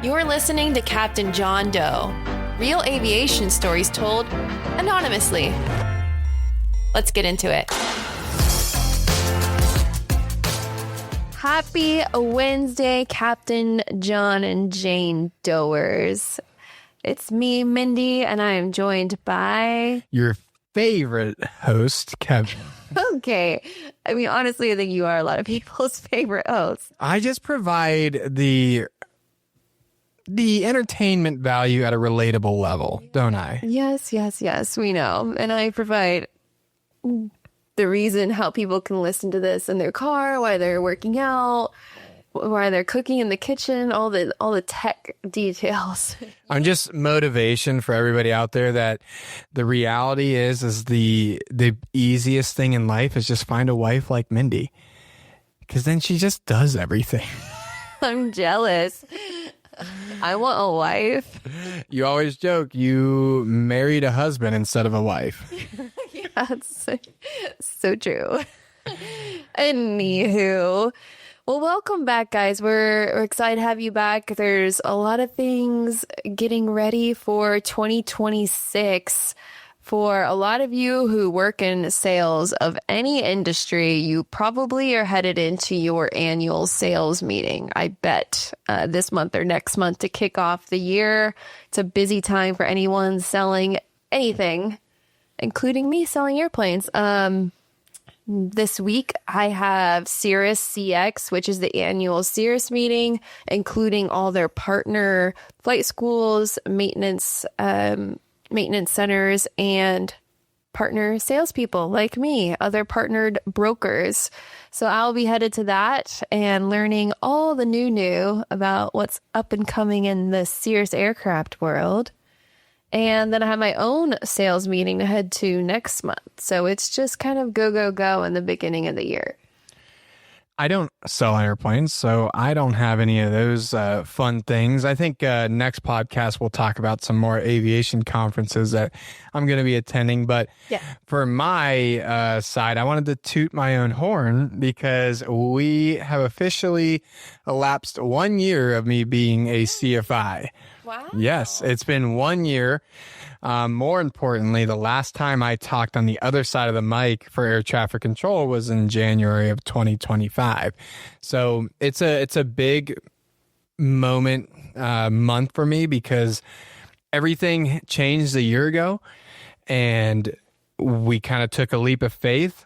You're listening to Captain John Doe, real aviation stories told anonymously. Let's get into it. Happy Wednesday, Captain John and Jane Doers. It's me, Mindy, and I am joined by... your favorite host, Kevin. Okay. I mean, honestly, I think you are a lot of people's favorite host. I just provide the entertainment value at a relatable level, don't I? Yes, we know. And I provide the reason how people can listen to this in their car, while they're working out, while they're cooking in the kitchen, all the tech details. I'm just motivation for everybody out there that the reality is the easiest thing in life is just find a wife like Mindy. Because then she just does everything. I'm jealous. I want a wife. You always joke you married a husband instead of a wife. Yeah, it's so true. Anywho, well, welcome back, guys. We're excited to have you back. There's a lot of things getting ready for 2026. For a lot of you who work in sales of any industry, you probably are headed into your annual sales meeting. I bet this month or next month to kick off the year. It's a busy time for anyone selling anything, including me selling airplanes. This week, I have Cirrus CX, which is the annual Cirrus meeting, including all their partner flight schools, maintenance centers, and partner salespeople like me, other partnered brokers. So I'll be headed to that and learning all the new about what's up and coming in the Cirrus aircraft world. And then I have my own sales meeting to head to next month. So it's just kind of go in the beginning of the year. I don't sell airplanes, so I don't have any of those fun things. I think next podcast we'll talk about some more aviation conferences that I'm going to be attending. But for my side, I wanted to toot my own horn because we have officially elapsed 1 year of me being a CFI. Wow. Yes, it's been 1 year. More importantly, the last time I talked on the other side of the mic for air traffic control was in January of 2025. So it's a big month for me because everything changed a year ago and we kind of took a leap of faith.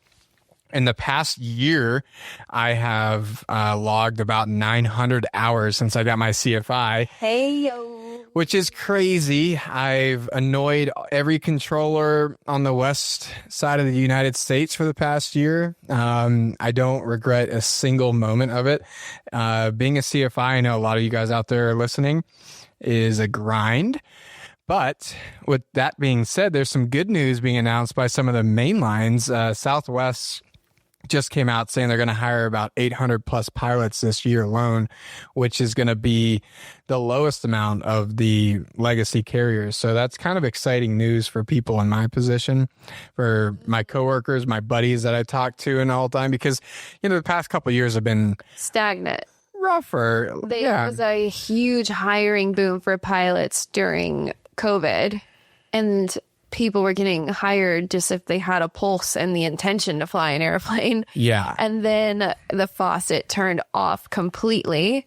In the past year, I have logged about 900 hours since I got my CFI. Hey, yo. Which is crazy. I've annoyed every controller on the west side of the United States for the past year. I don't regret a single moment of it. Being a CFI, I know a lot of you guys out there are listening, is a grind. But with that being said, there's some good news being announced by some of the main lines. Southwest just came out saying they're going to hire about 800 plus pilots this year alone, which is going to be the lowest amount of the legacy carriers. So that's kind of exciting news for people in my position, for my coworkers, my buddies that I talk to and all the time, because, the past couple of years have been stagnant, rougher. There was a huge hiring boom for pilots during COVID, and people were getting hired just if they had a pulse and the intention to fly an airplane. Yeah. And then the faucet turned off completely.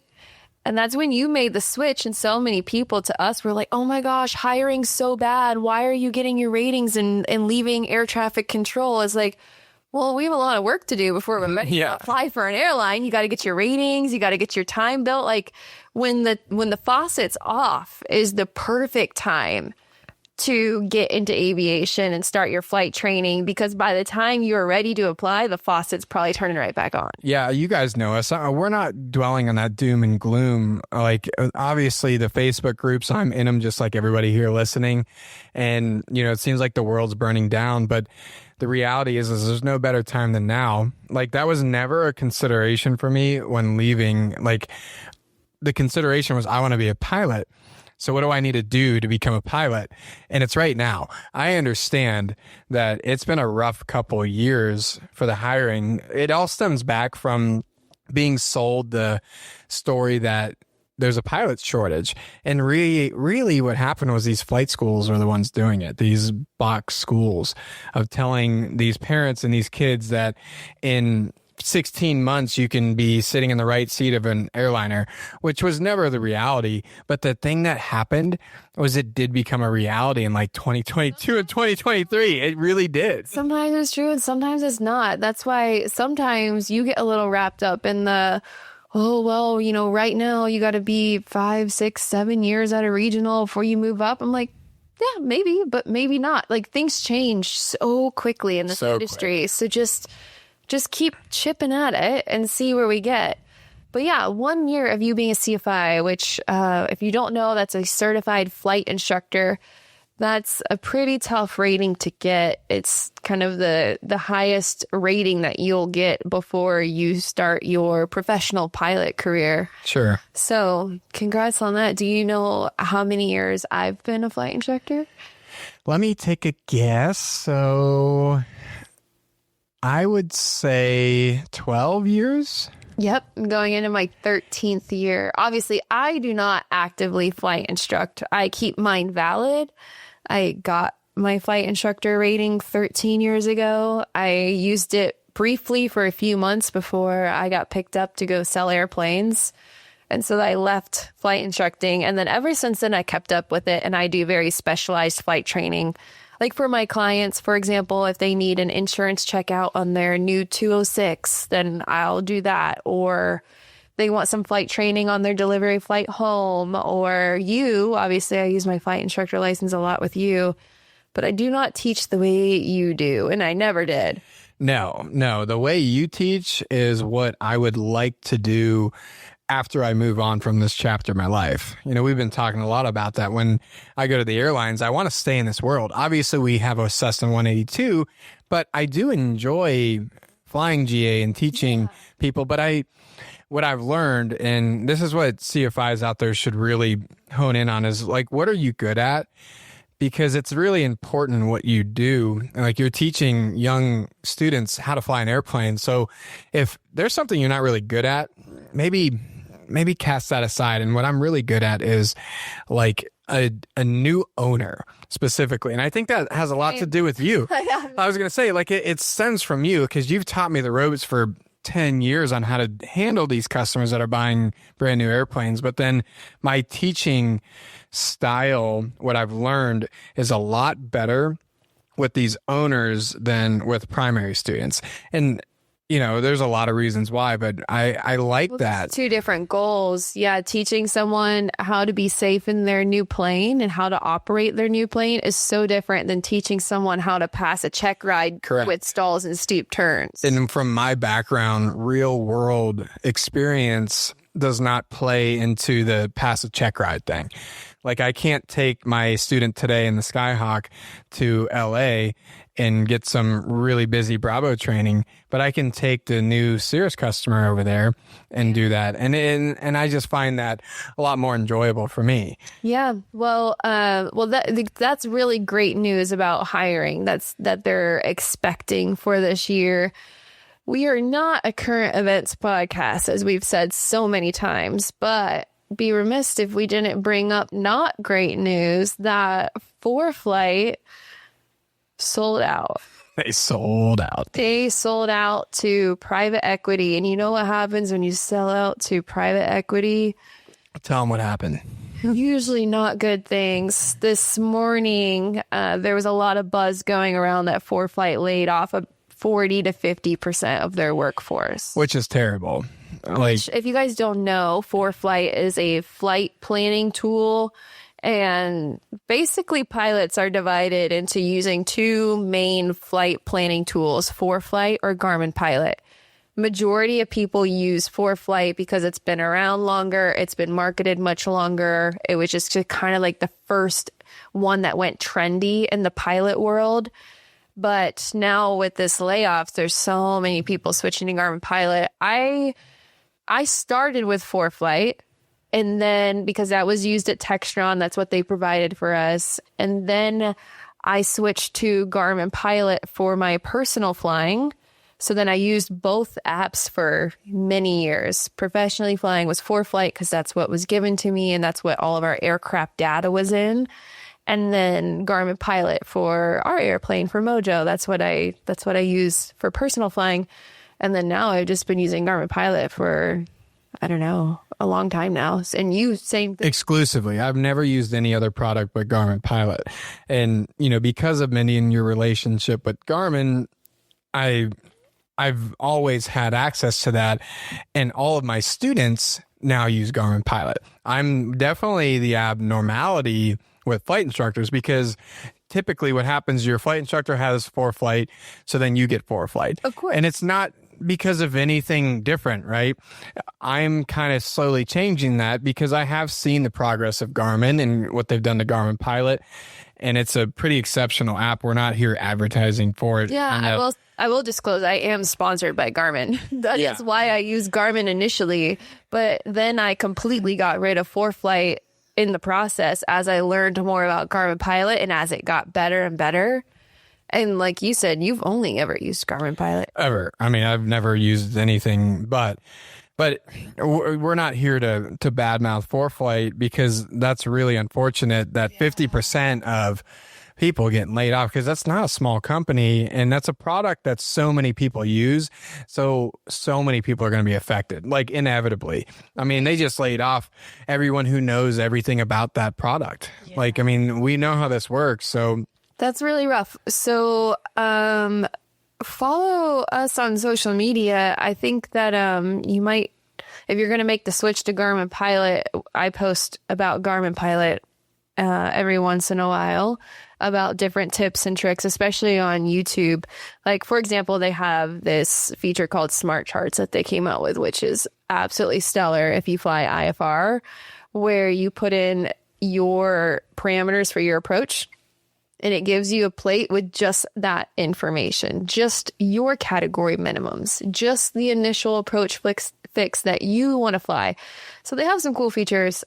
And that's when you made the switch, and so many people to us were like, oh my gosh, hiring's so bad. Why are you getting your ratings and leaving air traffic control? It's like, well, we have a lot of work to do before we're ready to apply for an airline. You got to get your ratings. You got to get your time built. Like when the faucet's off is the perfect time to get into aviation and start your flight training, because by the time you're ready to apply, the faucet's probably turning right back on. Yeah, you guys know us. We're not dwelling on that doom and gloom. Like, obviously, the Facebook groups, I'm in them just like everybody here listening. And, it seems like the world's burning down. But the reality is there's no better time than now. Like, that was never a consideration for me when leaving. Like, the consideration was, I want to be a pilot. So what do I need to do to become a pilot? And it's right now. I understand that it's been a rough couple of years for the hiring. It all stems back from being sold the story that there's a pilot shortage. And really what happened was these flight schools are the ones doing it. These box schools of telling these parents and these kids that in 16 months you can be sitting in the right seat of an airliner, which was never the reality. But the thing that happened was it did become a reality in like 2022 and 2023. It really did. Sometimes it's true and sometimes it's not. That's why sometimes you get a little wrapped up in the, oh, well, right now you got to be 5, 6, 7 years at a regional before you move up. I'm like, yeah, maybe, but maybe not. Like, things change so quickly in this industry. Quick. So just keep chipping at it and see where we get. But yeah, 1 year of you being a CFI, which if you don't know, that's a certified flight instructor. That's a pretty tough rating to get. It's kind of the highest rating that you'll get before you start your professional pilot career. Sure. So congrats on that. Do you know how many years I've been a flight instructor? Let me take a guess. So I would say 12 years. Yep, I'm going into my 13th year. Obviously, I do not actively flight instruct. I keep mine valid. I got my flight instructor rating 13 years ago. I used it briefly for a few months before I got picked up to go sell airplanes. And so I left flight instructing. And then ever since then, I kept up with it. And I do very specialized flight training. Like for my clients, for example, if they need an insurance checkout on their new 206, then I'll do that. Or they want some flight training on their delivery flight home. Or you, obviously, I use my flight instructor license a lot with you. But I do not teach the way you do. And I never did. No. The way you teach is what I would like to do after I move on from this chapter of my life. We've been talking a lot about that. When I go to the airlines, I want to stay in this world. Obviously, we have a Cessna 182, but I do enjoy flying GA and teaching people. But what I've learned, and this is what CFIs out there should really hone in on, is like, what are you good at? Because it's really important what you do. Like, you're teaching young students how to fly an airplane. So if there's something you're not really good at, maybe cast that aside. And what I'm really good at is like a new owner specifically. And I think that has a lot to do with you. I was going to say, like, it stems from you because you've taught me the ropes for 10 years on how to handle these customers that are buying brand new airplanes. But then my teaching style, what I've learned, is a lot better with these owners than with primary students. And there's a lot of reasons why, but I like that. Two different goals. Yeah, teaching someone how to be safe in their new plane and how to operate their new plane is so different than teaching someone how to pass a check ride with stalls and steep turns. And from my background, real world experience does not play into the passive check ride thing. Like, I can't take my student today in the Skyhawk to LA and get some really busy Bravo training, but I can take the new Cirrus customer over there and do that. And I just find that a lot more enjoyable for me. Yeah. Well, that's really great news about hiring. That they're expecting for this year. We are not a current events podcast, as we've said so many times, but be remiss if we didn't bring up not great news that 4Flight sold out. They sold out. They sold out to private equity. And you know what happens when you sell out to private equity? Tell them what happened. Usually not good things. This morning, there was a lot of buzz going around that 4Flight laid off 40 to 50% of their workforce. Which is terrible. Which, if you guys don't know, 4Flight is a flight planning tool. And basically, pilots are divided into using two main flight planning tools, 4Flight or Garmin Pilot. Majority of people use 4Flight because it's been around longer. It's been marketed much longer. It was just kind of like the first one that went trendy in the pilot world. But now with this layoffs, there's so many people switching to Garmin Pilot. I started with 4Flight. And then because that was used at Textron, that's what they provided for us. And then I switched to Garmin Pilot for my personal flying So then I used both apps for many years. Professionally flying was ForeFlight because that's what was given to me and that's what all of our aircraft data was in. And then Garmin Pilot for our airplane for Mojo. That's what I use for personal flying. And then now I've just been using Garmin Pilot for, I don't know, a long time now. And you, same thing. Exclusively. I've never used any other product but Garmin Pilot. And, because of Mindy and your relationship with Garmin, I've always had access to that. And all of my students now use Garmin Pilot. I'm definitely the abnormality with flight instructors because typically what happens, your flight instructor has ForeFlight, so then you get ForeFlight. Of course. And it's not because of anything different, right? I'm kind of slowly changing that because I have seen the progress of Garmin and what they've done to Garmin Pilot, and it's a pretty exceptional app. We're not here advertising for it. Yeah, I will disclose I am sponsored by Garmin. That is why I used Garmin initially, but then I completely got rid of ForeFlight in the process as I learned more about Garmin Pilot and as it got better and better. And like you said, you've only ever used Garmin Pilot. Ever. I mean, I've never used anything but we're not here to badmouth ForeFlight because that's really unfortunate that 50% of people getting laid off because that's not a small company and that's a product that so many people use. So many people are going to be affected, like inevitably. I mean, they just laid off everyone who knows everything about that product. Yeah. Like, I mean, we know how this works. So that's really rough. So, follow us on social media. I think that, you might, if you're going to make the switch to Garmin Pilot, I post about Garmin Pilot, every once in a while about different tips and tricks, especially on YouTube. Like, for example, they have this feature called Smart Charts that they came out with, which is absolutely stellar if you fly IFR, where you put in your parameters for your approach and it gives you a plate with just that information, just your category minimums, just the initial approach fix that you want to fly. So they have some cool features,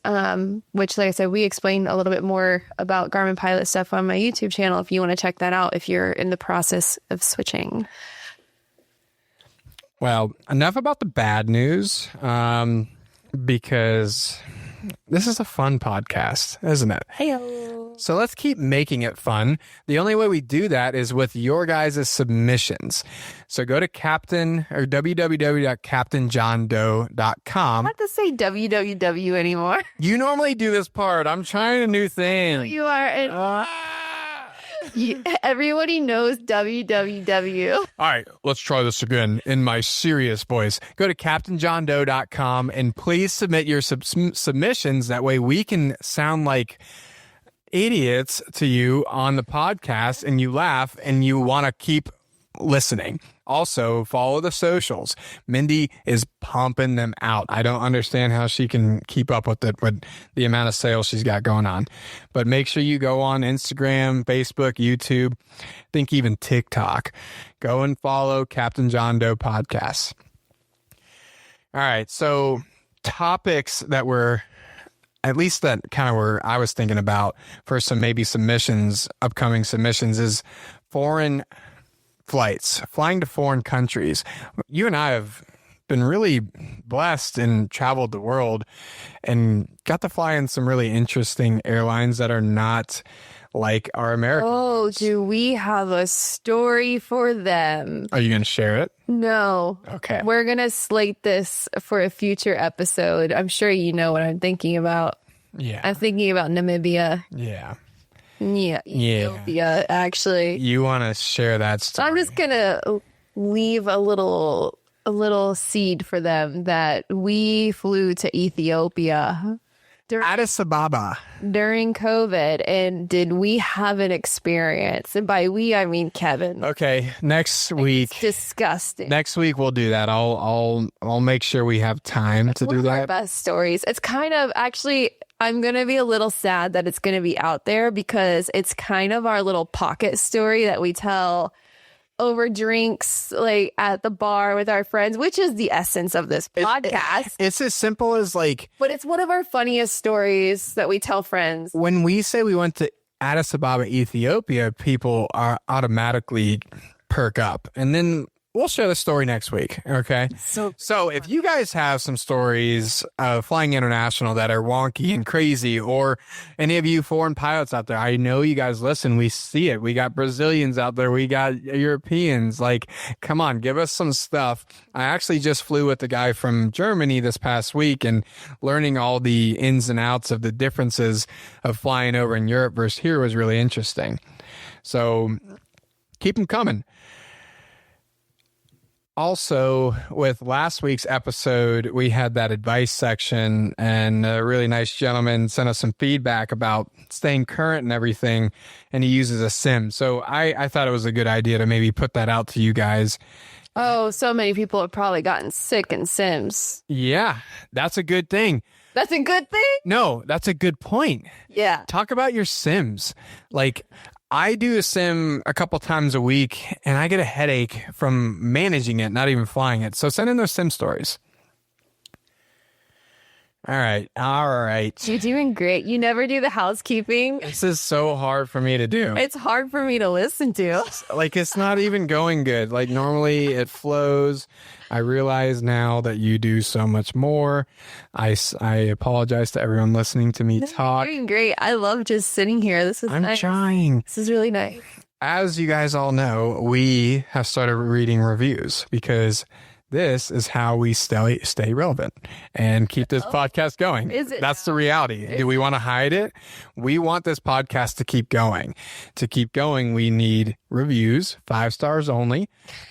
which, like I said, we explain a little bit more about Garmin Pilot stuff on my YouTube channel if you want to check that out if you're in the process of switching. Well, enough about the bad news, because this is a fun podcast, isn't it? Hey-o. So let's keep making it fun. The only way we do that is with your guys' submissions. So go to www.captainjohndoe.com. I don't have to say www anymore. You normally do this part. I'm trying a new thing. You are. Everybody knows www. All right, let's try this again in my serious voice. Go to CaptainJohnDoe.com and please submit your submissions. That way we can sound like idiots to you on the podcast and you laugh and you want to keep listening. Also, follow the socials. Mindy is pumping them out. I don't understand how she can keep up with it with the amount of sales she's got going on. But make sure you go on Instagram, Facebook, YouTube, I think even TikTok. Go and follow Captain John Doe Podcasts. All right, so topics that were, at least that kind of were I was thinking about for some submissions, upcoming submissions, is foreign flights, flying to foreign countries. You and I have been really blessed and traveled the world and got to fly in some really interesting airlines that are not like our American. Oh, do we have a story for them? Are you going to share it? No. Okay. We're going to slate this for a future episode. I'm sure you know what I'm thinking about. Yeah. I'm thinking about Namibia. Yeah. Yeah. Ethiopia, actually. You want to share that story. So I'm just going to leave a little seed for them that we flew to Ethiopia Addis Ababa during COVID, and did we have an experience? And by we, I mean Kevin. Okay, next week. It's disgusting. Next week we'll do that. I'll make sure we have time to do that. Our best stories. It's kind of actually. I'm going to be a little sad that it's going to be out there because it's kind of our little pocket story that we tell over drinks, like at the bar with our friends, which is the essence of this podcast. It's as simple as like... But it's one of our funniest stories that we tell friends. When we say we went to Addis Ababa, Ethiopia, people are automatically perk up. And then we'll share the story next week. Okay. So if you guys have some stories of flying international that are wonky and crazy, or any of you foreign pilots out there, I know you guys listen. We see it. We got Brazilians out there. We got Europeans. Like, come on, give us some stuff. I actually just flew with the guy from Germany this past week, and learning all the ins and outs of the differences of flying over in Europe versus here was really interesting. So keep them coming. Also, with last week's episode, we had that advice section, and a really nice gentleman sent us some feedback about staying current and everything, and he uses a sim. So I thought it was a good idea to maybe put that out to you guys. Oh, so many people have probably gotten sick in Sims. Yeah, that's a good thing. That's a good thing? No, that's a good point. Yeah. Talk about your Sims. Like, I do a sim a couple times a week, and I get a headache from managing it, not even flying it. So send in those sim stories. All right. You're doing great. You never do the housekeeping. This is so hard for me to do. It's hard for me to listen to. Like, it's not even going good. Like, normally it flows. I realize now that you do so much more. I apologize to everyone listening to me talk. You're doing great. I love just sitting here. This is I'm nice. trying. This is really nice. As you guys all know, we have started reading reviews because this is how we stay relevant and keep this podcast going. That's the reality. Do we want to hide it? We want this podcast to keep going. To keep going, we need reviews, 5 stars only,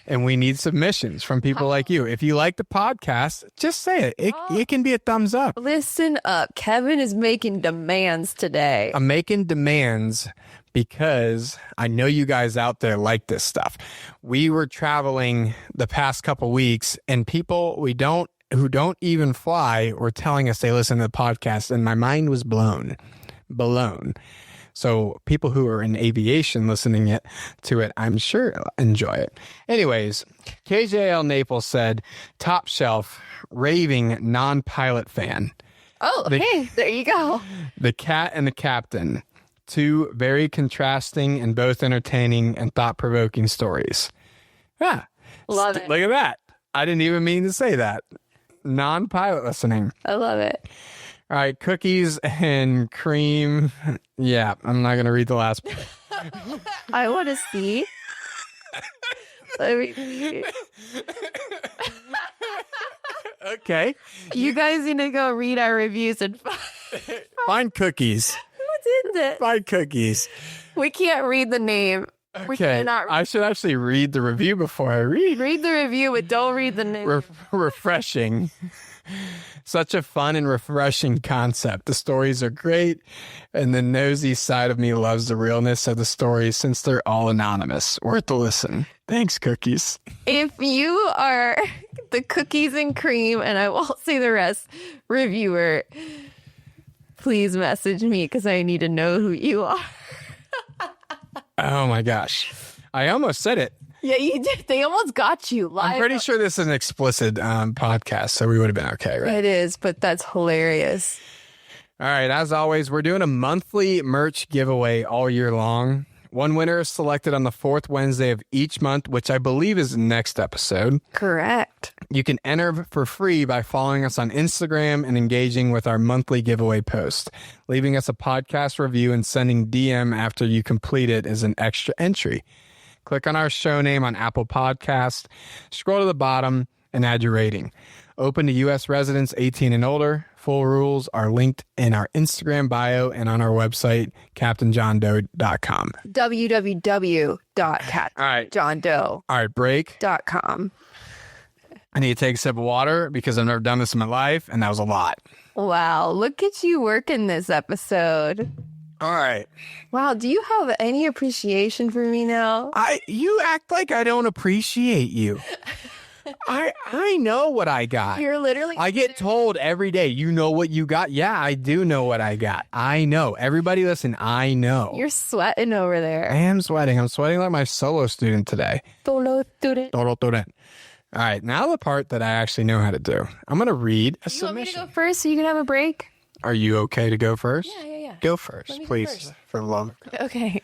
and we need submissions from people like you. If you like the podcast, just say it. It can be a thumbs up. Listen up. Kevin is making demands today. I'm making demands because I know you guys out there like this stuff. We were traveling the past couple weeks, and people who don't even fly were telling us they listen to the podcast, and my mind was blown. So people who are in aviation listening to it, I'm sure enjoy it. Anyways, KJL Naples said, top shelf, raving non-pilot fan. Oh, hey, there you go. The Cat and the Captain. 2 very contrasting and both entertaining and thought-provoking stories. Yeah. Love it. Look at that. I didn't even mean to say that. Non-pilot listening. I love it. All right. Cookies and cream. Yeah. I'm not going to read the last part. I want to see. Let me see. Okay. You guys need to go read our reviews and find cookies. What's in it? Find cookies. We can't read the name. Okay. We cannot. I should actually read the review before I read. Read the review, but don't read the name. Refreshing. Such a fun and refreshing concept. The stories are great, and the nosy side of me loves the realness of the stories since they're all anonymous. Worth a listen. Thanks, Cookies. If you are the cookies and cream, and I won't say the rest, reviewer, please message me because I need to know who you are. Oh my gosh. I almost said it. Yeah, you did. They almost got you live. I'm pretty sure this is an explicit podcast, so we would have been okay, right? It is, but that's hilarious. All right. As always, we're doing a monthly merch giveaway all year long. One winner is selected on the 4th Wednesday of each month, which I believe is the next episode. Correct. You can enter for free by following us on Instagram and engaging with our monthly giveaway post. Leaving us a podcast review and sending DM after you complete it is an extra entry. Click on our show name on Apple Podcasts, scroll to the bottom, and add your rating. Open to U.S. residents 18 and older. Full rules are linked in our Instagram bio and on our website, CaptainJohnDoe.com. www.CaptainJohnDoe.com. All right, break. I need to take a sip of water because I've never done this in my life, and that was a lot. Wow, look at you working this episode. All right. Wow, do you have any appreciation for me now? You act like I don't appreciate you. I know what I got. You're literally... I get told every day, you know what you got? Yeah, I do know what I got. I know. Everybody listen, I know. You're sweating over there. I am sweating. I'm sweating like my solo student today. Solo student. Solo student. All right, now the part that I actually know how to do. I'm going to read a submission. You want me to go first so you can have a break? Are you okay to go first? Yeah. Go first, please. Go first. For the love of God. Okay.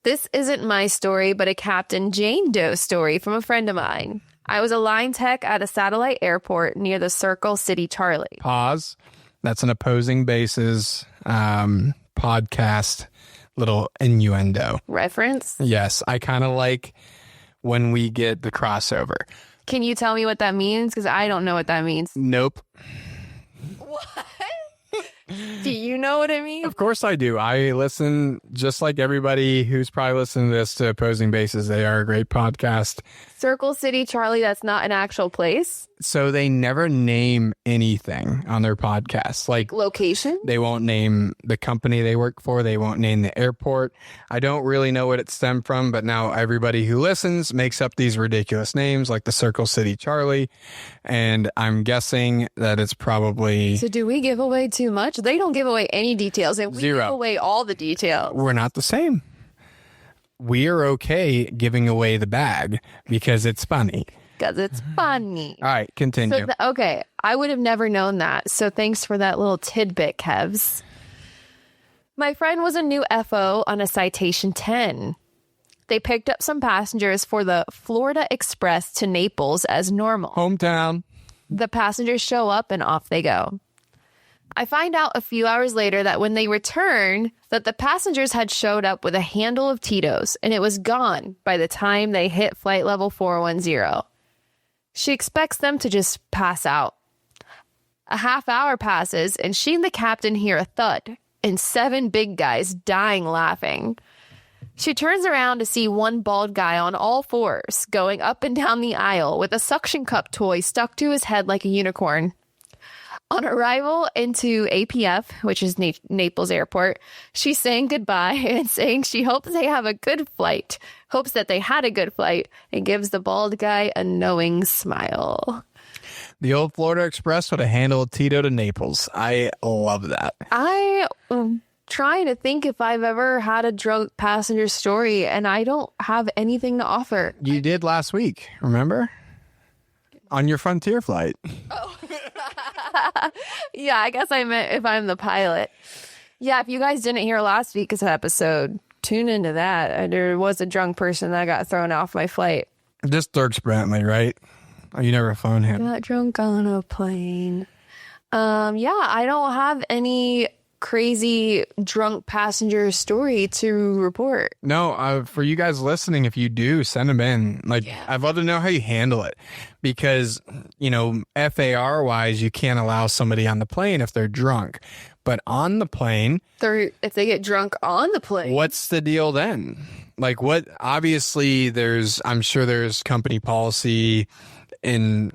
This isn't my story, but a Captain Jane Doe story from a friend of mine. I was a line tech at a satellite airport near the Circle City Charlie. Pause. That's an opposing bases podcast little innuendo. Reference? Yes, I kind of like when we get the crossover. Can you tell me what that means? Because I don't know what that means. Nope. What? Do you know what it means? Of course I do. I listen just like everybody who's probably listening to this to Opposing Bases. They are a great podcast. Circle City Charlie, that's not an actual place? So they never name anything on their podcast. Like location? They won't name the company they work for. They won't name the airport. I don't really know what it stemmed from, but now everybody who listens makes up these ridiculous names like the Circle City Charlie. And I'm guessing that it's probably... So do we give away too much? They don't give away any details, and we Zero. give away all the details. We're not the same. We are okay giving away the bag because it's funny. Because it's funny. All right, continue. So okay, I would have never known that. So thanks for that little tidbit, Kevs. My friend was a new FO on a Citation 10. They picked up some passengers for the Florida Express to Naples as normal. Hometown. The passengers show up and off they go. I find out a few hours later that when they return, that the passengers had showed up with a handle of Tito's and it was gone by the time they hit flight level 410. She expects them to just pass out. A half hour passes and she and the captain hear a thud and 7 big guys dying laughing. She turns around to see one bald guy on all fours going up and down the aisle with a suction cup toy stuck to his head like a unicorn. On arrival into APF, which is Naples Airport, she's saying goodbye and saying she hopes they have a good flight, hopes that they had a good flight, and gives the bald guy a knowing smile. The old Florida Express with a handle of Tito to Naples. I love that. I am trying to think if I've ever had a drunk passenger story, and I don't have anything to offer. You did last week, remember? On your Frontier flight. Oh. Yeah, I guess I meant if I'm the pilot. Yeah, if you guys didn't hear last week's episode, tune into that. There was a drunk person that got thrown off my flight. Just Dirks Brantley, right? Oh, you never phoned him. Got drunk on a plane. Yeah, I don't have any crazy drunk passenger story to report. No, for you guys listening, if you do, send them in. I'd love to know how you handle it because, FAR wise, you can't allow somebody on the plane if they're drunk. But on the plane, if they get drunk on the plane, what's the deal then? Obviously I'm sure there's company policy in,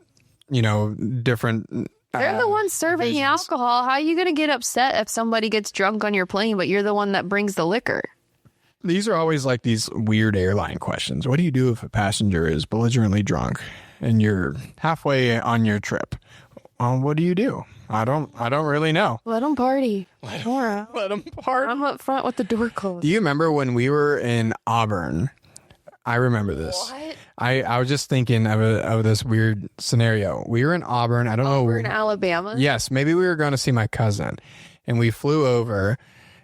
different... They're the ones serving the alcohol. How are you going to get upset if somebody gets drunk on your plane, but you're the one that brings the liquor? These are always like these weird airline questions. What do you do if a passenger is belligerently drunk and you're halfway on your trip? What do you do? I don't really know. Let them party. Let them party. I'm up front with the door closed. Do you remember when we were in Auburn? I remember this. What? I was just thinking of this weird scenario. We were in Auburn. I don't know. We're in Alabama? Yes. Maybe we were going to see my cousin. And we flew over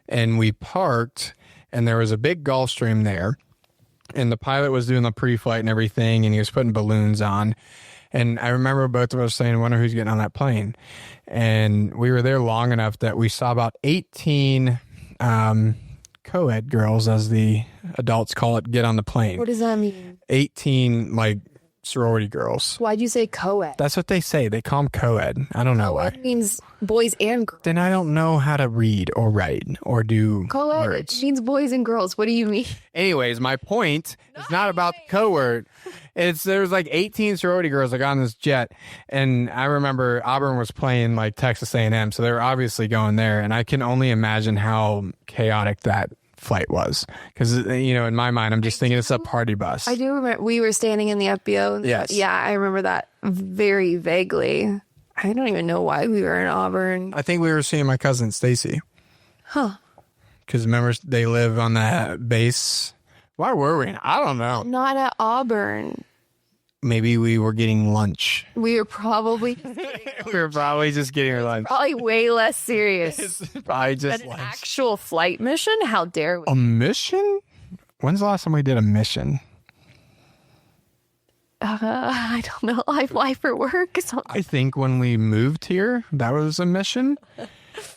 and we parked and there was a big Gulf Stream there. And the pilot was doing the pre-flight and everything. And he was putting balloons on. And I remember both of us saying, I wonder who's getting on that plane. And we were there long enough that we saw about 18 co-ed girls, as the adults call it, get on the plane. What does that mean? 18 sorority girls. Why'd you say co-ed? That's what they say. They call them co-ed. I don't know why. Co-ed means boys and girls. Then I don't know how to read or write or do Co-ed words. means boys and girls. What do you mean? Anyways, my point is not about the co-word. There was 18 sorority girls that got on this jet, and I remember Auburn was playing Texas A&M, so they were obviously going there, and I can only imagine how chaotic that flight was because in my mind I'm just thinking it's a party bus. I do remember we were standing in the FBO. Yes. Yeah, I remember that very vaguely. I don't even know why we were in Auburn. I think we were seeing my cousin Stacy. Huh. Because remember they live on that base. Why were we? I don't know. Not at Auburn. Maybe we were getting lunch. We were probably just getting our lunch. probably way less serious It's probably just than an lunch. actual flight mission. How dare we? A mission? When's the last time we did a mission? I don't know. I fly for work. So I think when we moved here, that was a mission.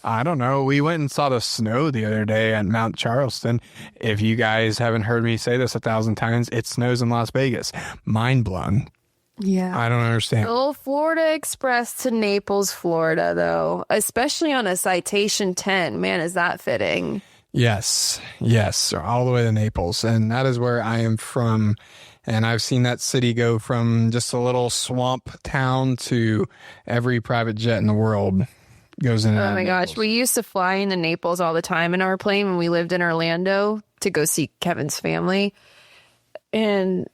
I don't know. We went and saw the snow the other day at Mount Charleston. If you guys haven't heard me say this 1,000 times, it snows in Las Vegas. Mind blown. yeah. I don't understand. Oh, Florida Express to Naples, Florida, though, especially on a Citation 10. Man, is that fitting? Yes, all the way to Naples. And that is where I am from. And I've seen that city go from just a little swamp town to every private jet in the world goes in. Oh my gosh. We used to fly into Naples all the time in our plane when we lived in Orlando to go see Kevin's family. And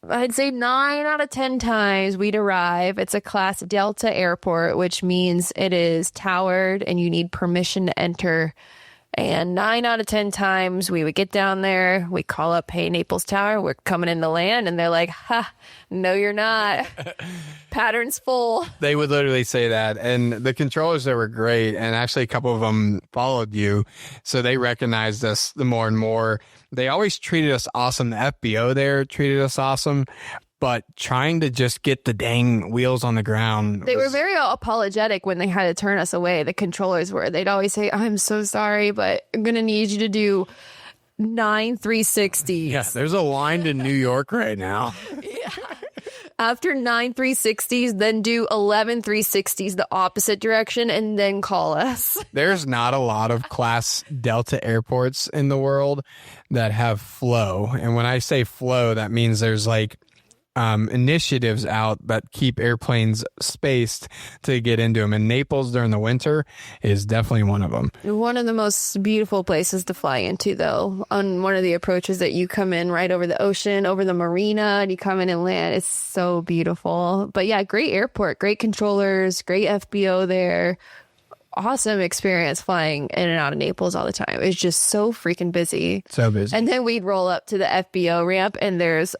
I'd say 9 out of 10 times we'd arrive. It's a Class Delta airport, which means it is towered and you need permission to enter. And 9 out of 10 times we would get down there, we call up, hey, Naples Tower, we're coming in to land. And they're like, ha, no, you're not. Pattern's full. They would literally say that. And the controllers there were great. And actually a couple of them followed you. So they recognized us the more and more. They always treated us awesome. The FBO there treated us awesome. But trying to just get the dang wheels on the ground. They were very apologetic when they had to turn us away. The controllers were. They'd always say, I'm so sorry, but I'm going to need you to do 9 360s. Yeah, there's a line to New York right now. After 9 360s, then do 11 360s the opposite direction and then call us. There's not a lot of Class Delta airports in the world that have flow. And when I say flow, that means there's like initiatives out that keep airplanes spaced to get into them. And Naples during the winter is definitely one of them. One of the most beautiful places to fly into, though, on one of the approaches that you come in right over the ocean, over the marina, and you come in and land. It's so beautiful. But yeah, great airport, great controllers, great FBO there. Awesome experience flying in and out of Naples all the time. It's just so freaking busy. So busy. And then we'd roll up to the FBO ramp and there's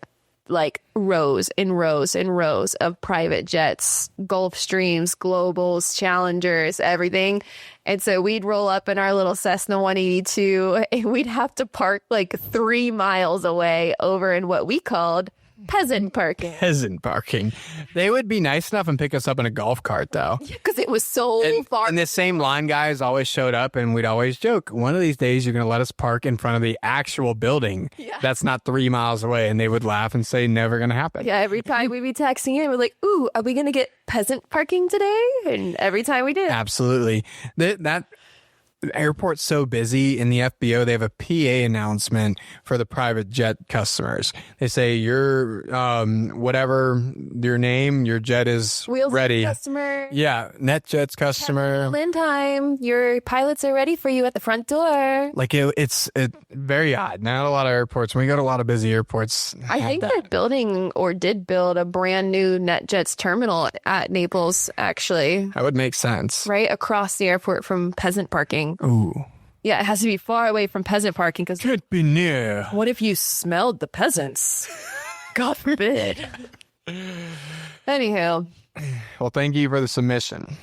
like rows and rows and rows of private jets, Gulfstreams, Globals, Challengers, everything. And so we'd roll up in our little Cessna 182 and we'd have to park like 3 miles away over in what we called peasant parking. Peasant parking. They would be nice enough and pick us up in a golf cart, though. Yeah, because it was so far. And the same line guys always showed up, and we'd always joke, one of these days you're going to let us park in front of the actual building that's not 3 miles away. And they would laugh and say, never going to happen. Yeah, every time we'd be texting in, we're like, ooh, are we going to get peasant parking today? And every time we did. Absolutely. That airport's so busy. In the FBO, they have a PA announcement for the private jet customers. They say, your whatever your name, your jet is Wheels ready. Customer. Yeah, NetJet's customer. Land time. Your pilots are ready for you at the front door. Like it's very odd. Not a lot of airports. When we go to a lot of busy airports, I think they're building or did build a brand new NetJet's terminal at Naples, actually. That would make sense. Right across the airport from peasant parking. Ooh. Yeah, it has to be far away from peasant parking because Could be near. what if you smelled the peasants? God forbid. Anywho. Well, thank you for the submission.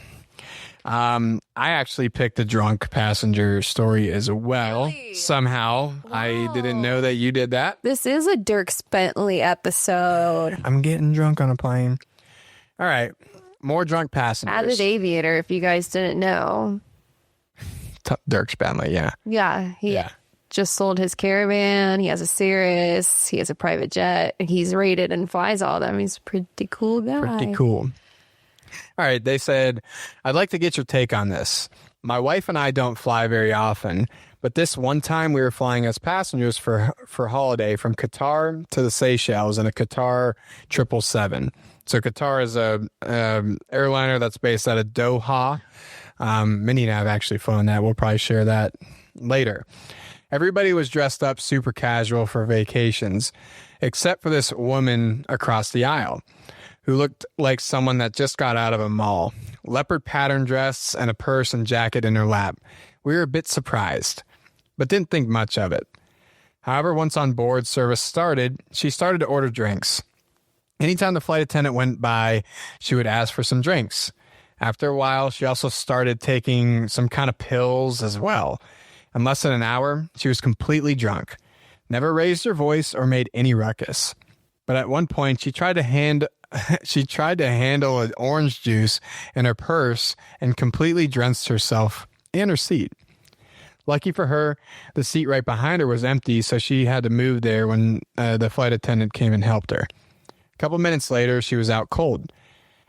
I actually picked a drunk passenger story as well. Really? Somehow. Wow. I didn't know that you did that. This is a Dirk Bentley episode. I'm getting drunk on a plane. All right. More drunk passengers. Added aviator, if you guys didn't know. Dirk Bentley, yeah. Yeah, he just sold his Caravan. He has a Cirrus. He has a private jet. He's rated and flies all of them. He's a pretty cool guy. Pretty cool. All right. They said, I'd like to get your take on this. My wife and I don't fly very often, but this one time we were flying as passengers for holiday from Qatar to the Seychelles in a Qatar 777. So Qatar is a airliner that's based out of Doha. Mindy and I have actually flown that. We'll probably share that later. Everybody was dressed up super casual for vacations, except for this woman across the aisle who looked like someone that just got out of a mall. Leopard pattern dress and a purse and jacket in her lap. We were a bit surprised, but didn't think much of it. However, once on board service started, she started to order drinks. Anytime the flight attendant went by, she would ask for some drinks. After a while, she also started taking some kind of pills as well. In less than an hour, she was completely drunk. never raised her voice or made any ruckus. But at one point, she tried to handle an orange juice in her purse and completely drenched herself and her seat. Lucky for her, the seat right behind her was empty, so she had to move there when the flight attendant came and helped her. A couple minutes later, she was out cold.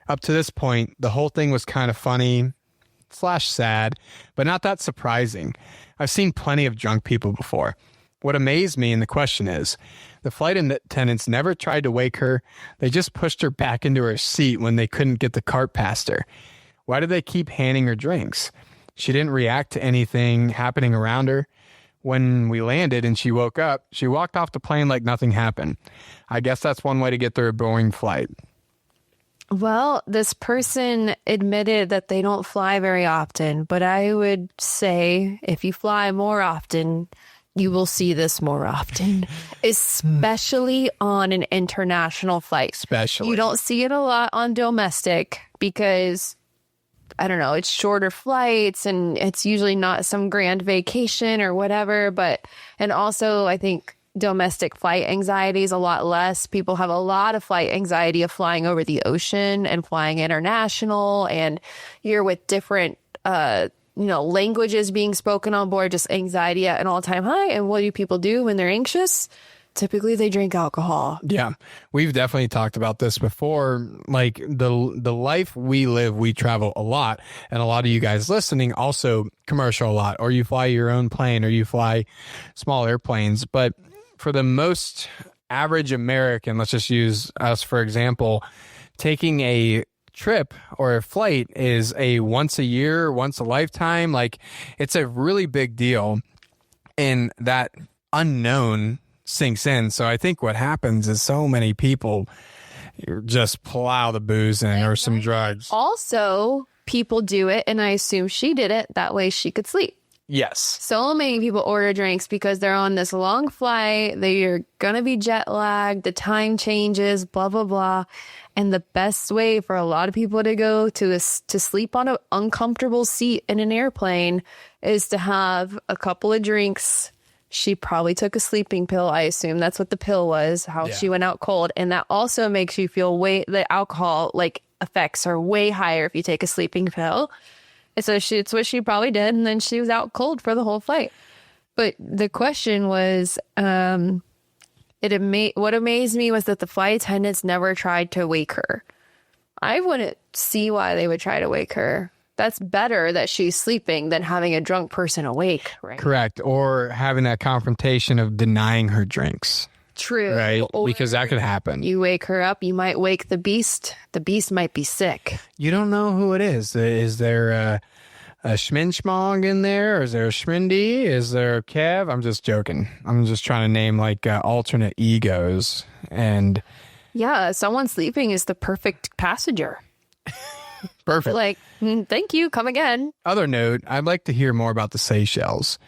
Up to this point, the whole thing was kind of funny / sad, but not that surprising. I've seen plenty of drunk people before. What amazed me, and the question is, the flight attendants never tried to wake her. They just pushed her back into her seat when they couldn't get the cart past her. Why did they keep handing her drinks? She didn't react to anything happening around her. When we landed and she woke up, she walked off the plane like nothing happened. I guess that's one way to get through a boring flight. Well, this person admitted that they don't fly very often, but I would say if you fly more often, you will see this more often, especially on an international flight. Especially. You don't see it a lot on domestic because, I don't know, it's shorter flights and it's usually not some grand vacation or whatever. And also, I think domestic flight anxiety is a lot less. People have a lot of flight anxiety of flying over the ocean and flying international, and you're with different languages being spoken on board, just anxiety at an all-time high. And what do people do when they're anxious? Typically, they drink alcohol. Yeah, we've definitely talked about this before. Like the life we live, we travel a lot. And a lot of you guys listening also commercial a lot, or you fly your own plane, or you fly small airplanes. But for the most average American, let's just use us for example, taking a trip or a flight is a once a year, once a lifetime. Like, it's a really big deal, and that unknown sinks in. So I think what happens is so many people just plow the booze in or some drugs. Also, people do it, and I assume she did it that way she could sleep. Yes. So many people order drinks because they're on this long flight. They're going to be jet lagged. The time changes, blah, blah, blah. And the best way for a lot of people to go to sleep on an uncomfortable seat in an airplane is to have a couple of drinks. She probably took a sleeping pill. I assume that's what the pill was, she went out cold. And that also makes you feel the alcohol effects are way higher if you take a sleeping pill. And so it's what she probably did. And then she was out cold for the whole flight. But the question was, what amazed me was that the flight attendants never tried to wake her. I wouldn't see why they would try to wake her. That's better that she's sleeping than having a drunk person awake, right? Correct. Or having that confrontation of denying her drinks. True. Right? Or because that could happen. You wake her up, you might wake the beast. The beast might be sick. You don't know who it is. Is there a Schminschmong in there? Or is there a Schmindy? Is there a Kev? I'm just joking. I'm just trying to name alternate egos. And yeah, someone sleeping is the perfect passenger. Perfect. Thank you. Come again. Other note, I'd like to hear more about the Seychelles,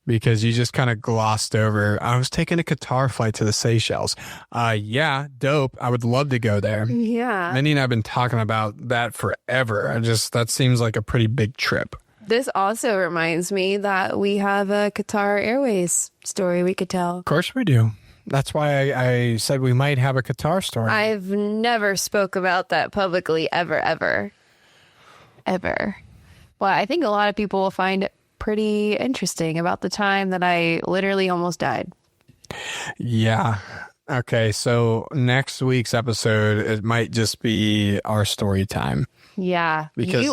because you just kind of glossed over. I was taking a Qatar flight to the Seychelles. Yeah, dope. I would love to go there. Yeah. Mindy and I have been talking about that forever. That seems like a pretty big trip. This also reminds me that we have a Qatar Airways story we could tell. Of course we do. That's why I said we might have a Qatar story. I've never spoke about that publicly, ever. Well, I think a lot of people will find it pretty interesting about the time that I literally almost died. Yeah. Okay, so next week's episode, it might just be our story time. Yeah. Because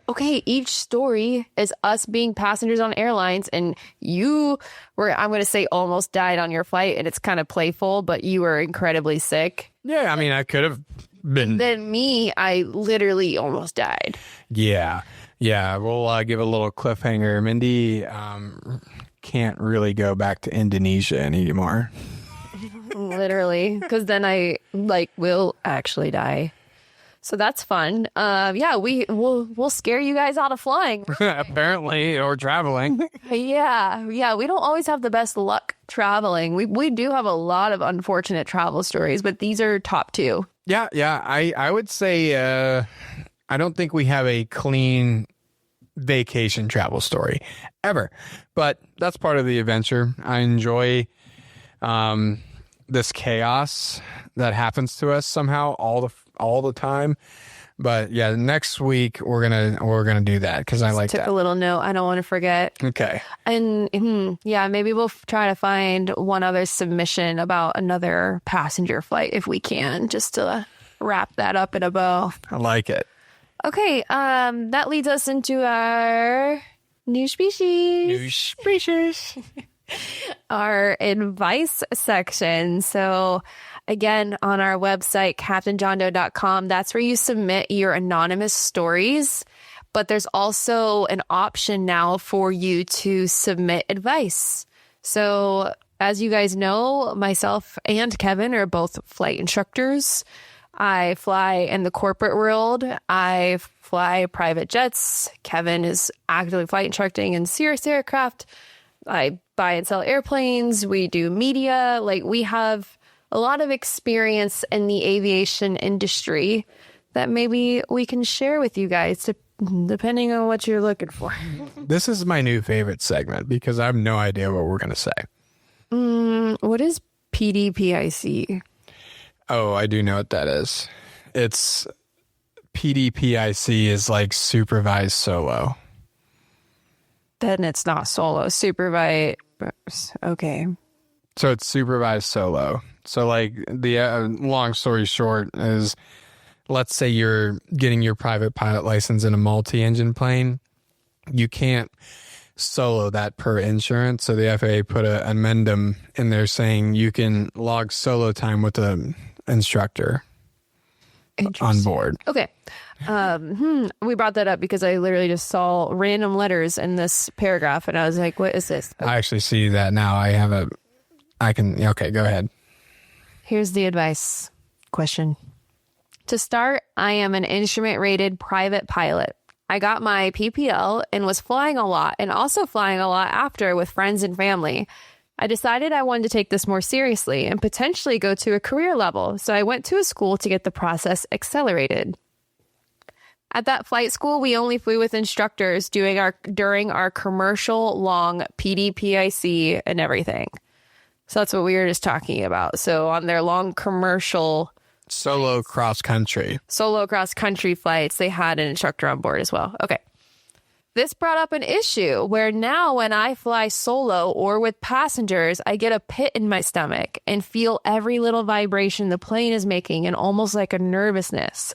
okay. Each story is us being passengers on airlines, and you were, I'm going to say, almost died on your flight, and it's kind of playful, but you were incredibly sick. Yeah, I mean, I could have been. Then me, I literally almost died. Yeah. We'll give a little cliffhanger. Mindy can't really go back to Indonesia anymore. Literally, because then I will actually die. So that's fun. We'll scare you guys out of flying. Apparently, or traveling. Yeah. We don't always have the best luck traveling. We do have a lot of unfortunate travel stories, but these are top two. Yeah. I would say I don't think we have a clean vacation travel story ever, but that's part of the adventure. I enjoy this chaos that happens to us somehow all the time. But yeah, next week we're gonna do that because I like Took that. a little note. I don't want to forget. Okay. And yeah, maybe we'll try to find one other submission about another passenger flight if we can, just to wrap that up in a bow. I like it. Okay, that leads us into our new species. Our advice section. So again, on our website, CaptainJohnDoe.com, that's where you submit your anonymous stories. But there's also an option now for you to submit advice. So as you guys know, myself and Kevin are both flight instructors. I fly in the corporate world. I fly private jets. Kevin is actively flight instructing in Cirrus aircraft. I buy and sell airplanes. We do media. Like, we have a lot of experience in the aviation industry that maybe we can share with you guys, depending on what you're looking for. This is my new favorite segment because I have no idea what we're going to say. What is PDPIC? Oh, I do know what that is. It's PDPIC is like supervised solo. Then it's not solo. Supervise. Okay. So it's supervised solo. So like the long story short is, let's say you're getting your private pilot license in a multi-engine plane. You can't solo that per insurance. So the FAA put an amendum in there saying you can log solo time with the instructor on board. Okay. We brought that up because I literally just saw random letters in this paragraph and I was like, what is this? I actually see that now. Okay, go ahead. Here's the advice question. To start, I am an instrument rated private pilot. I got my PPL and was flying a lot and also flying a lot after with friends and family. I decided I wanted to take this more seriously and potentially go to a career level, so I went to a school to get the process accelerated. At that flight school, we only flew with instructors during our commercial long PDPIC and everything. So that's what we were just talking about. So on their long commercial solo cross country flights, they had an instructor on board as well. Okay. This brought up an issue where now when I fly solo or with passengers, I get a pit in my stomach and feel every little vibration the plane is making and almost like a nervousness.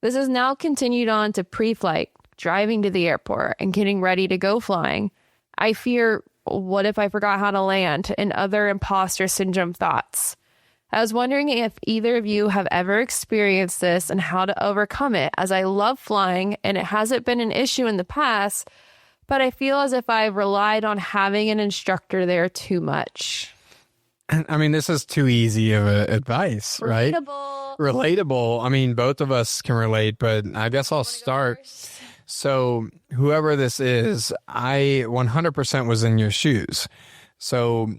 This has now continued on to pre-flight, driving to the airport and getting ready to go flying. I fear, what if I forgot how to land, and other imposter syndrome thoughts. I was wondering if either of you have ever experienced this and how to overcome it, as I love flying and it hasn't been an issue in the past, but I feel as if I've relied on having an instructor there too much. I mean, this is too easy of advice, right? Relatable. I mean, both of us can relate, but I guess I'll start. So whoever this is, I 100% was in your shoes. So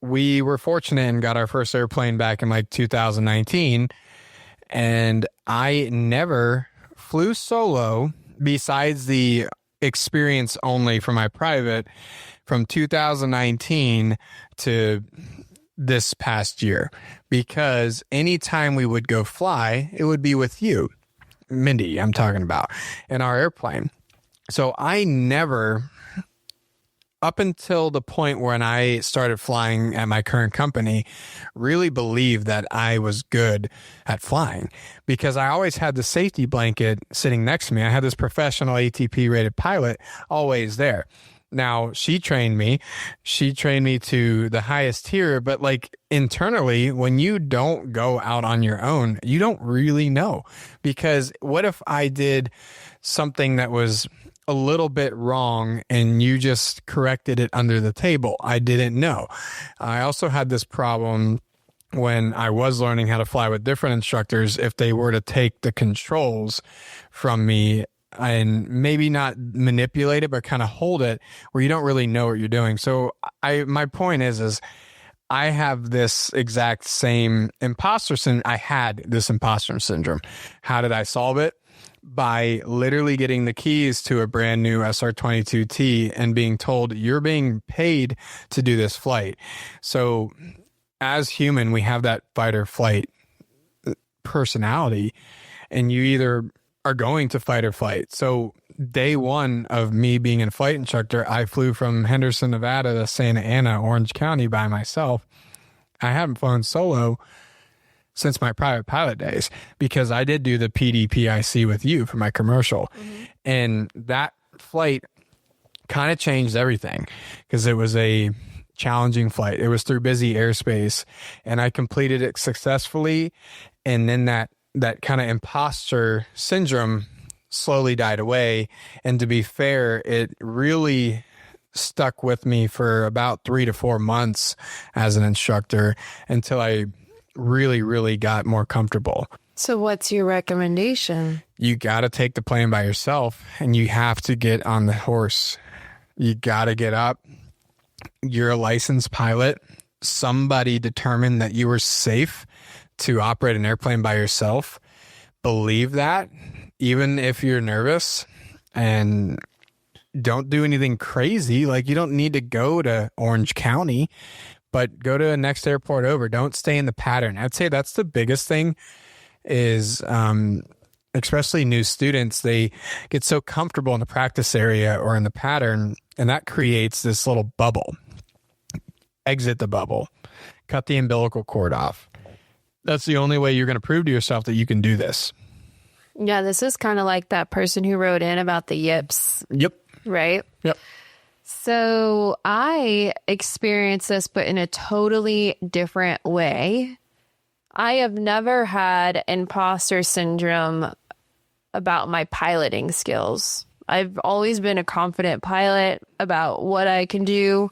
we were fortunate and got our first airplane back in like 2019. And I never flew solo besides the experience only for my private from 2019 to this past year, because anytime we would go fly, it would be with you, Mindy, I'm talking about, in our airplane. So I never, up until the point when I started flying at my current company, really believed that I was good at flying, because I always had the safety blanket sitting next to me. I had this professional ATP rated pilot always there. Now, she trained me to the highest tier, but like internally, when you don't go out on your own, you don't really know, because what if I did something that was a little bit wrong and you just corrected it under the table? I didn't know. I also had this problem when I was learning how to fly with different instructors. If they were to take the controls from me and maybe not manipulate it, but kind of hold it where you don't really know what you're doing. So my point is I have this exact same imposter syndrome. I had this imposter syndrome. How did I solve it? By literally getting the keys to a brand new SR-22T and being told, you're being paid to do this flight. So as human, we have that fight or flight personality, and you either are going to fight or flight. So day one of me being a flight instructor, I flew from Henderson, Nevada to Santa Ana, Orange County by myself. I haven't flown solo since my private pilot days because I did do the PDPIC with you for my commercial. And that flight kind of changed everything because it was a challenging flight. It was through busy airspace and I completed it successfully. And then that kind of imposter syndrome slowly died away. And to be fair, it really stuck with me for about 3 to 4 months as an instructor until I really, really got more comfortable. So what's your recommendation? You got to take the plane by yourself and you have to get on the horse. You got to get up. You're a licensed pilot. Somebody determined that you were safe to operate an airplane by yourself. Believe that, even if you're nervous, and don't do anything crazy. Like, you don't need to go to Orange County, but go to the next airport over. Don't stay in the pattern. I'd say that's the biggest thing is, especially new students, they get so comfortable in the practice area or in the pattern, and that creates this little bubble. Exit the bubble. Cut the umbilical cord off. That's the only way you're going to prove to yourself that you can do this. Yeah, this is kind of like that person who wrote in about the yips. Yep. Right? Yep. So I experienced this, but in a totally different way. I have never had imposter syndrome about my piloting skills. I've always been a confident pilot about what I can do.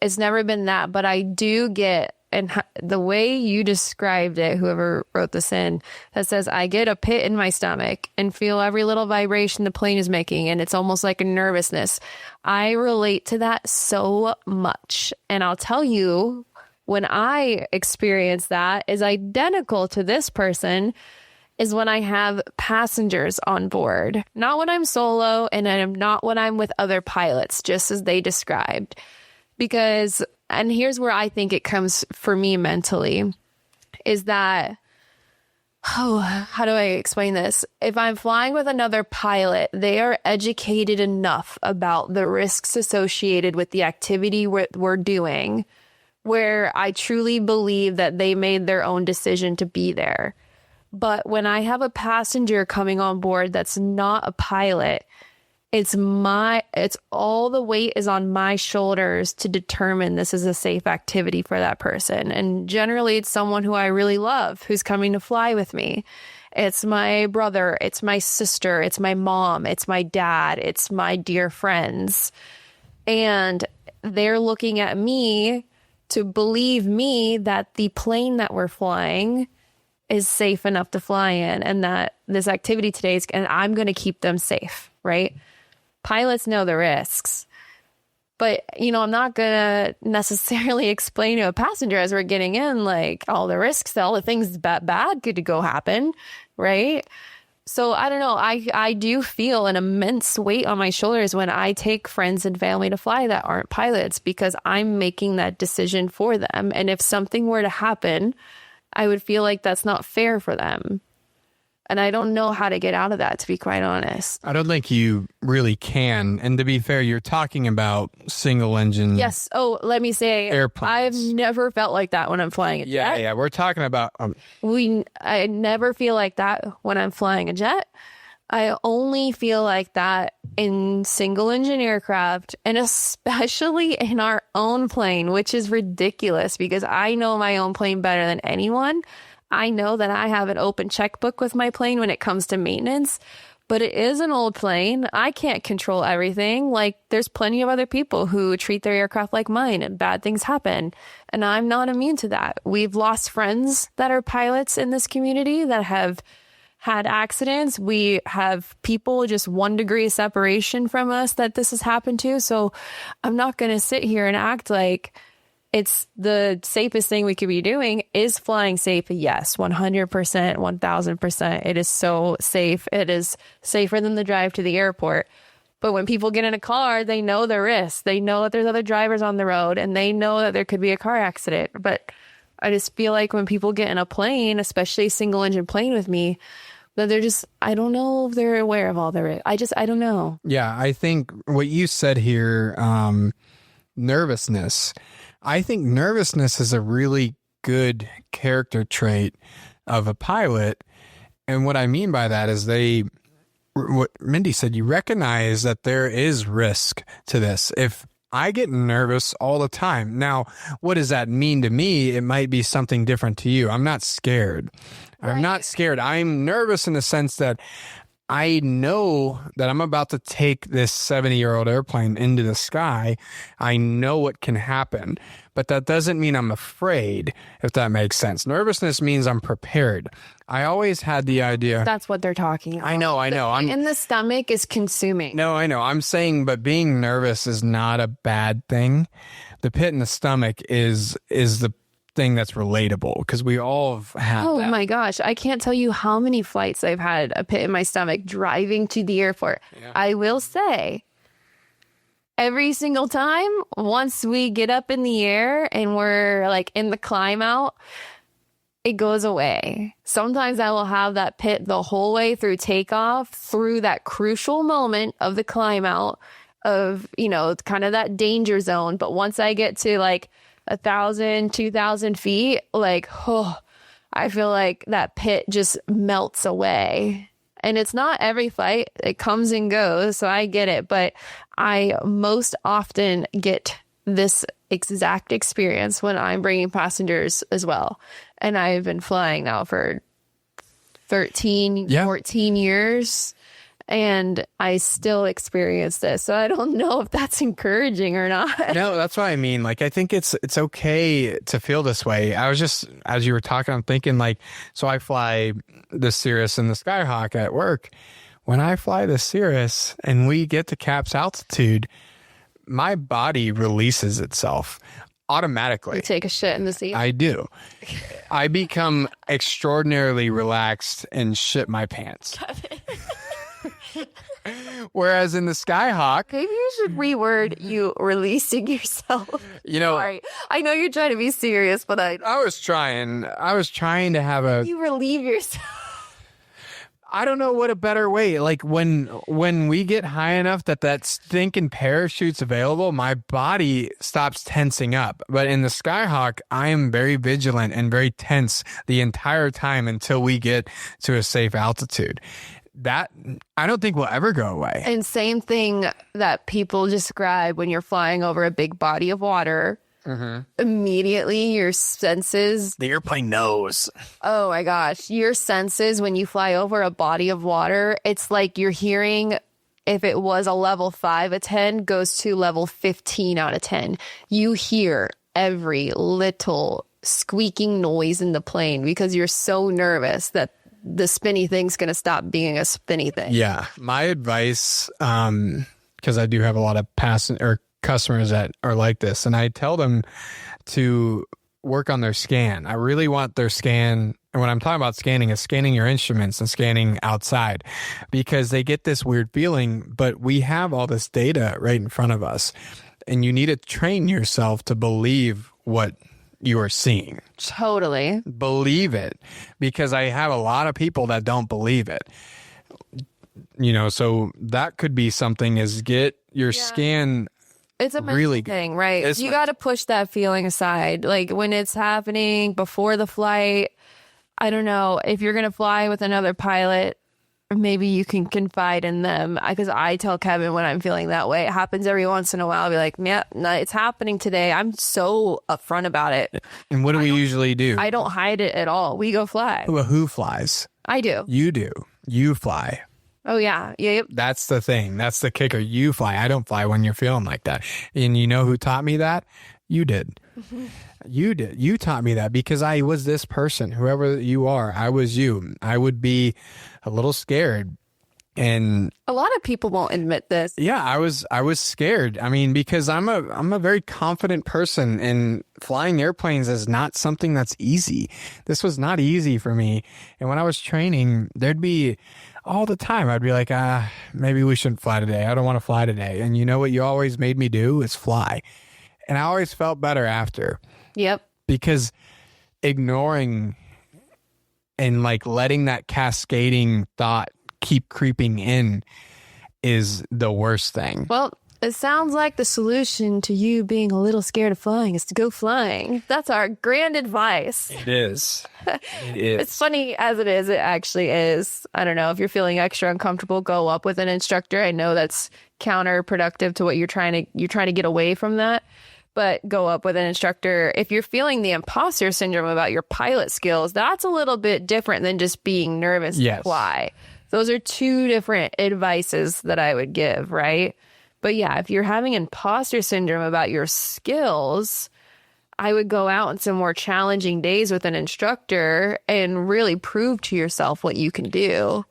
It's never been that, but I do get, and the way you described it, whoever wrote this in, that says, I get a pit in my stomach and feel every little vibration the plane is making, and it's almost like a nervousness. I relate to that so much. And I'll tell you, when I experience that is identical to this person is when I have passengers on board. Not when I'm solo, and I'm not when I'm with other pilots, just as they described. Because, and here's where I think it comes for me mentally, is that, how do I explain this? If I'm flying with another pilot, they are educated enough about the risks associated with the activity we're doing, where I truly believe that they made their own decision to be there. But when I have a passenger coming on board that's not a pilot, it's all the weight is on my shoulders to determine this is a safe activity for that person. And generally it's someone who I really love who's coming to fly with me. It's my brother, it's my sister, it's my mom, it's my dad, it's my dear friends. And they're looking at me to believe me that the plane that we're flying is safe enough to fly in, and that this activity today is, and I'm going to keep them safe, right? Pilots know the risks, but I'm not going to necessarily explain to a passenger as we're getting in, like all the risks, all the things bad could go happen, right? So I don't know. I do feel an immense weight on my shoulders when I take friends and family to fly that aren't pilots, because I'm making that decision for them. And if something were to happen, I would feel like that's not fair for them. And I don't know how to get out of that, to be quite honest. I don't think you really can. And to be fair, you're talking about single engine. Yes. Oh, let me say, airplanes. I've never felt like that when I'm flying a jet. Yeah. We're talking about. I never feel like that when I'm flying a jet. I only feel like that in single engine aircraft, and especially in our own plane, which is ridiculous because I know my own plane better than anyone. I know that I have an open checkbook with my plane when it comes to maintenance, but it is an old plane. I can't control everything. Like, there's plenty of other people who treat their aircraft like mine, and bad things happen. And I'm not immune to that. We've lost friends that are pilots in this community that have had accidents. We have people just 1 degree separation from us that this has happened to. So I'm not going to sit here and act like it's the safest thing we could be doing. Is flying safe? Yes, 100%, 1000%. It is so safe. It is safer than the drive to the airport. But when people get in a car, they know the risks. They know that there's other drivers on the road, and they know that there could be a car accident. But I just feel like when people get in a plane, especially a single engine plane with me, that they're just, I don't know if they're aware of all there. I don't know. Yeah, I think what you said here, nervousness. I think nervousness is a really good character trait of a pilot. And what I mean by that is what Mindy said, you recognize that there is risk to this. If I get nervous all the time. Now, what does that mean to me? It might be something different to you. I'm not scared. Right. I'm not scared. I'm nervous in the sense that I know that I'm about to take this 70-year-old airplane into the sky. I know what can happen, but that doesn't mean I'm afraid, if that makes sense. Nervousness means I'm prepared. I always had the idea. That's what they're talking about. I know. And the stomach is consuming. No, I know. I'm saying, but being nervous is not a bad thing. The pit in the stomach is the thing that's relatable, because we all have Oh that. my gosh, I can't tell you how many flights I've had a pit in my stomach driving to the airport. Yeah. I will say, every single time, once we get up in the air and we're like in the climb out, it goes away. Sometimes I will have that pit the whole way through takeoff, through that crucial moment of the climb out of, kind of that danger zone. But once I get to like 1,000, 2,000 feet, I feel like that pit just melts away. And it's not every flight. It comes and goes, so I get it. But I most often get this exact experience when I'm bringing passengers as well. And I've been flying now for 13, 14 years. And I still experience this. So I don't know if that's encouraging or not. No, that's what I mean. Like, I think it's okay to feel this way. I was just, as you were talking, I'm thinking like, so I fly the Cirrus and the Skyhawk at work. When I fly the Cirrus and we get to Cap's altitude, my body releases itself automatically. You take a shit in the seat? I do. I become extraordinarily relaxed and shit my pants. Whereas in the Skyhawk, maybe you should reword you releasing yourself. Sorry, I know you're trying to be serious, but I was trying to have a. You relieve yourself. I don't know what a better way. Like when we get high enough that stinking parachute's available, my body stops tensing up. But in the Skyhawk, I am very vigilant and very tense the entire time until we get to a safe altitude. That I don't think will ever go away. And same thing that people describe when you're flying over a big body of water. Mm-hmm. Immediately your senses, the airplane knows. Oh my gosh, your senses when you fly over a body of water, it's like you're hearing, if it was a level 5 of 10 goes to level 15 out of 10. You hear every little squeaking noise in the plane because you're so nervous that the spinny thing's going to stop being a spinny thing. Yeah. My advice, because I do have a lot of customers that are like this, and I tell them to work on their scan. I really want their scan. And when I'm talking about scanning, is scanning your instruments and scanning outside, because they get this weird feeling, but we have all this data right in front of us, and you need to train yourself to believe what you are seeing. Totally. Believe it, because I have a lot of people that don't believe it. So that could be something, is get your scan. It's a mental thing, right? You got to push that feeling aside. Like when it's happening before the flight, I don't know, if you're going to fly with another pilot, maybe you can confide in them, because I tell Kevin when I'm feeling that way. It happens every once in a while. I'll be like, yeah, no, it's happening today. I'm so upfront about it. And what do we usually do? I don't hide it at all. We go fly. Well, who flies? I do. You do. You fly. Oh, yeah. Yep. That's the thing. That's the kicker. You fly. I don't fly when you're feeling like that. And you know who taught me that? You did. You did. You taught me that, because I was this person. Whoever you are, I was you. I would be a little scared. And a lot of people won't admit this. Yeah, I was scared. I mean, because I'm a very confident person, and flying airplanes is not something that's easy. This was not easy for me. And when I was training, there'd be all the time, I'd be like, maybe we shouldn't fly today. I don't want to fly today. And you know what you always made me do is fly. And I always felt better after. Yep. Because ignoring and like letting that cascading thought keep creeping in is the worst thing. Well, it sounds like the solution to you being a little scared of flying is to go flying. That's our grand advice. It is. It is. It's funny as it is. It actually is. I don't know. If you're feeling extra uncomfortable, go up with an instructor. I know that's counterproductive to what you're trying to get away from that. But go up with an instructor. If you're feeling the imposter syndrome about your pilot skills, that's a little bit different than just being nervous to fly. Those are two different advices that I would give, right? But yeah, if you're having imposter syndrome about your skills, I would go out on some more challenging days with an instructor and really prove to yourself what you can do.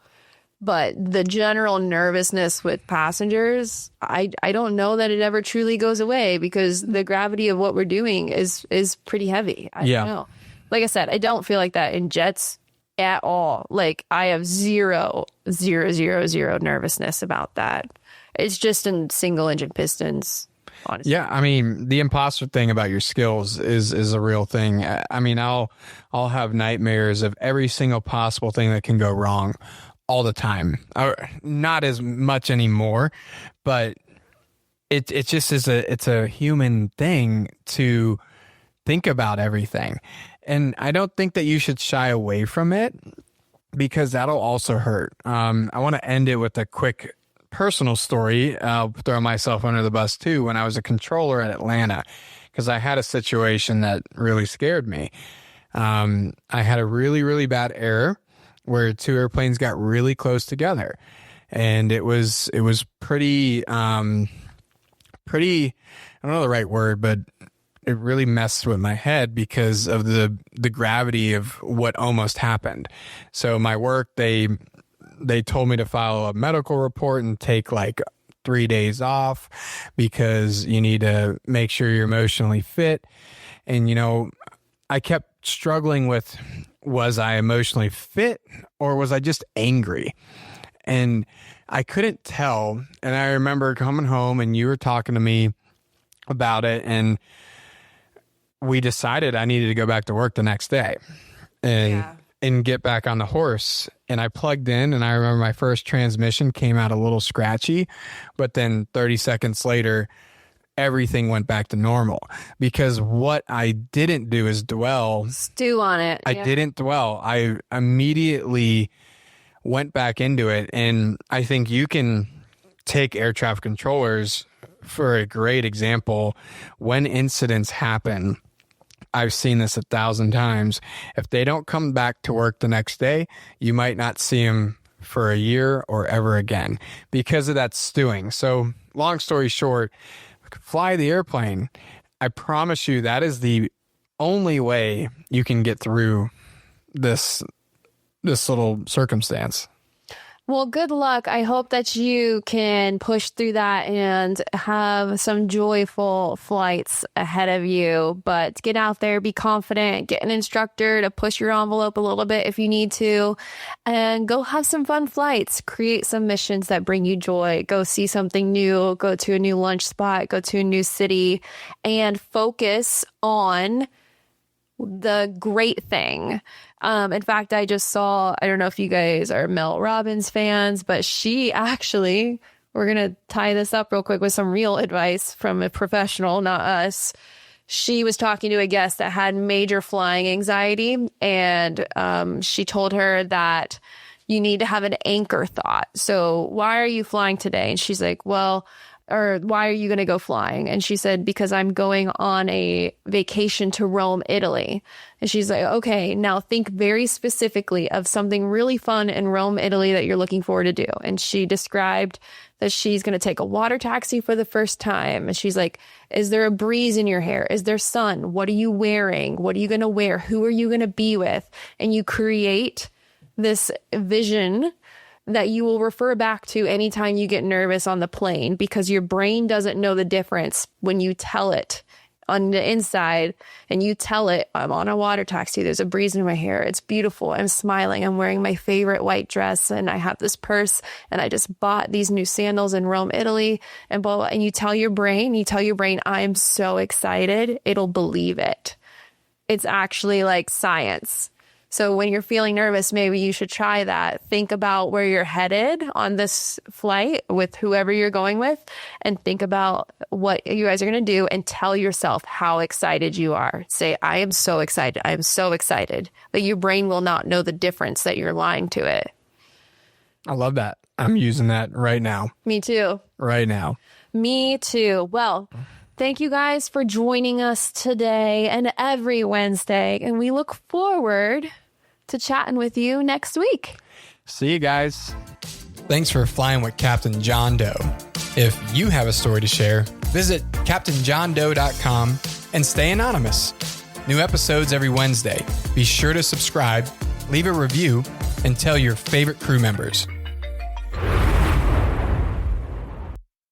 But the general nervousness with passengers, I don't know that it ever truly goes away because the gravity of what we're doing is pretty heavy. I don't know. Like I said, I don't feel like that in jets at all. Like I have zero nervousness about that. It's just in single engine pistons, honestly. Yeah, I mean, the imposter thing about your skills is a real thing. I mean, I'll have nightmares of every single possible thing that can go wrong all the time. Not as much anymore, but it just is it's a human thing to think about everything. And I don't think that you should shy away from it because that'll also hurt. I want to end it with a quick personal story. I'll throw myself under the bus too. When I was a controller at Atlanta, because I had a situation that really scared me. I had a really bad error where two airplanes got really close together, and it was pretty I don't know the right word, but it really messed with my head because of the gravity of what almost happened. So my work, they told me to file a medical report and take like 3 days off because you need to make sure you're emotionally fit. And, you know, I kept struggling with, was I emotionally fit or was I just angry? And I couldn't tell. And I remember coming home and you were talking to me about it, and we decided I needed to go back to work the next day and get back on the horse. And I plugged in, and I remember my first transmission came out a little scratchy, but then 30 seconds later, everything went back to normal. Because what I didn't do is stew on it. I didn't dwell. I immediately went back into it. And I think you can take air traffic controllers for a great example. When incidents happen, I've seen this 1,000 times. If they don't come back to work the next day, you might not see them for a year or ever again because of that stewing. So long story short, fly the airplane. I promise you that is the only way you can get through this little circumstance. Well, good luck. I hope that you can push through that and have some joyful flights ahead of you. But get out there, be confident, get an instructor to push your envelope a little bit if you need to, and go have some fun flights. Create some missions that bring you joy. Go see something new, go to a new lunch spot, go to a new city, and focus on the great thing. In fact, I just saw, I don't know if you guys are Mel Robbins fans, but she actually, we're going to tie this up real quick with some real advice from a professional, not us. She was talking to a guest that had major flying anxiety, and she told her that you need to have an anchor thought. So why are you flying today? And she's like, or why are you going to go flying? And she said, because I'm going on a vacation to Rome, Italy. And she's like, okay, now think very specifically of something really fun in Rome, Italy that you're looking forward to do. And she described that she's going to take a water taxi for the first time. And she's like, is there a breeze in your hair? Is there sun? What are you wearing? What are you going to wear? Who are you going to be with? And you create this vision that you will refer back to anytime you get nervous on the plane, because your brain doesn't know the difference when you tell it on the inside and you tell it, I'm on a water taxi. There's a breeze in my hair. It's beautiful. I'm smiling. I'm wearing my favorite white dress and I have this purse and I just bought these new sandals in Rome, Italy, and blah, blah. And you tell your brain, I'm so excited. It'll believe it. it's actually like science. So when you're feeling nervous, maybe you should try that. Think about where you're headed on this flight with whoever you're going with, and think about what you guys are going to do and tell yourself how excited you are. Say, I am so excited. I am so excited. But your brain will not know the difference that you're lying to it. I love that. I'm using that right now. Me too. Right now. Me too. Well, thank you guys for joining us today and every Wednesday. And we look forward to chatting with you next week. See you guys. Thanks for flying with Captain John Doe. If you have a story to share, visit CaptainJohnDoe.com and stay anonymous. New episodes every Wednesday. Be sure to subscribe, leave a review, and tell your favorite crew members.